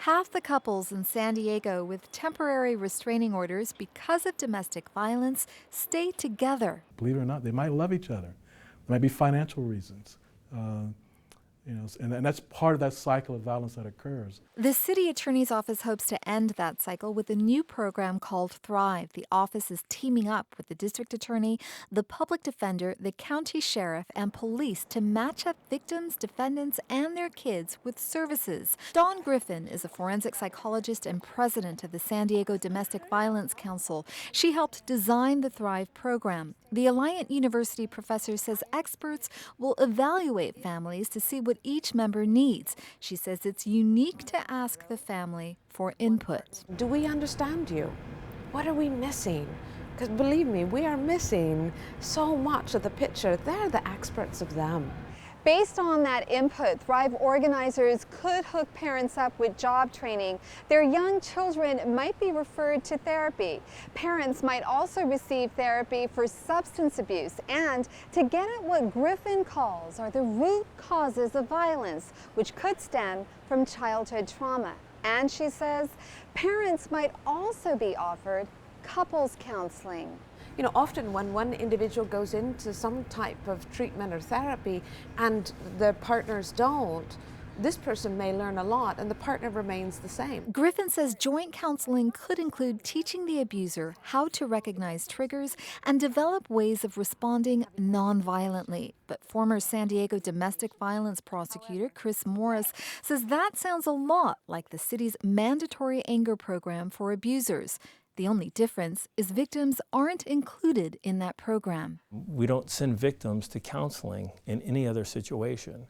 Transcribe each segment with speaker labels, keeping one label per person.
Speaker 1: Half the couples in San Diego with temporary restraining orders because of domestic violence stay together.
Speaker 2: Believe it or not, they might love each other. There might be financial reasons. And that's part of that cycle of violence that occurs.
Speaker 1: The city attorney's office hopes to end that cycle with a new program called Thrive. The office is teaming up with the district attorney, the public defender, the county sheriff, and police to match up victims, defendants, and their kids with services. Dawn Griffin is a forensic psychologist and president of the San Diego Domestic Violence Council. She helped design the Thrive program. The Alliant University professor says experts will evaluate families to see what each member needs. She says it's unique to ask the family for input.
Speaker 3: Do we understand you? What are we missing? Because believe me, we are missing so much of the picture. They're the experts of them.
Speaker 4: Based on that input, Thrive organizers could hook parents up with job training. Their young children might be referred to therapy. Parents might also receive therapy for substance abuse and to get at what Griffin calls are the root causes of violence, which could stem from childhood trauma. And she says parents might also be offered couples counseling.
Speaker 3: You know, often when one individual goes into some type of treatment or therapy and the partners don't, this person may learn a lot and the partner remains the same.
Speaker 1: Griffin says joint counseling could include teaching the abuser how to recognize triggers and develop ways of responding nonviolently. But former San Diego domestic violence prosecutor Chris Morris says that sounds a lot like the city's mandatory anger program for abusers. The only difference is victims aren't included in that program.
Speaker 5: We don't send victims to counseling in any other situation.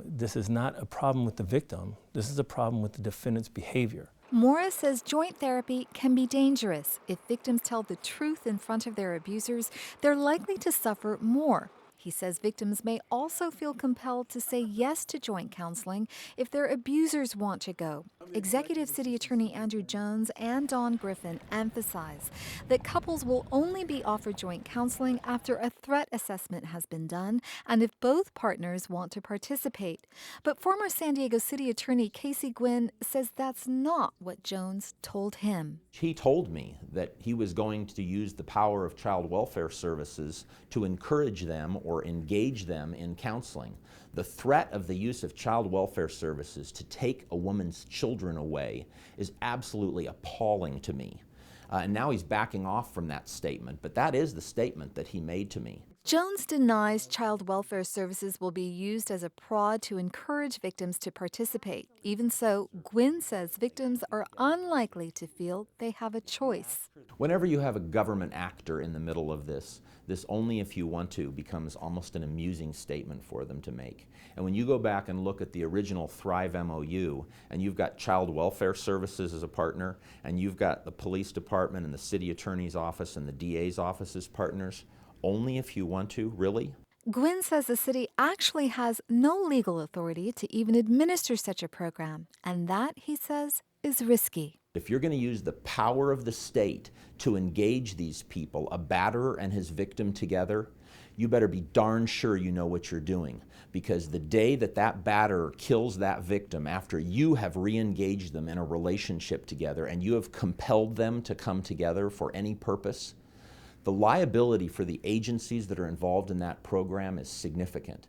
Speaker 5: This is not a problem with the victim. This is a problem with the defendant's behavior.
Speaker 1: Morris says joint therapy can be dangerous. If victims tell the truth in front of their abusers, they're likely to suffer more. He says victims may also feel compelled to say yes to joint counseling if their abusers want to go. Executive City Attorney Andrew Jones and Dawn Griffin emphasize that couples will only be offered joint counseling after a threat assessment has been done and if both partners want to participate. But former San Diego City Attorney Casey Gwynn says that's not what Jones told him.
Speaker 6: He told me that he was going to use the power of child welfare services to encourage them or engage them in counseling. The threat of the use of child welfare services to take a woman's children away is absolutely appalling to me. And now he's backing off from that statement, but that is the statement that he made to me.
Speaker 1: Jones denies child welfare services will be used as a prod to encourage victims to participate. Even so, Gwynn says victims are unlikely to feel they have a choice.
Speaker 6: Whenever you have a government actor in the middle of this only if you want to becomes almost an amusing statement for them to make. And when you go back and look at the original Thrive MOU, and you've got child welfare services as a partner, and you've got the police department and the city attorney's office and the DA's office as partners, only if you want to, really?
Speaker 1: Gwynn says the city actually has no legal authority to even administer such a program, and that, he says, is risky.
Speaker 6: If you're going to use the power of the state to engage these people, a batterer and his victim together, you better be darn sure you know what you're doing. Because the day that that batterer kills that victim after you have re-engaged them in a relationship together and you have compelled them to come together for any purpose, the liability for the agencies that are involved in that program is significant.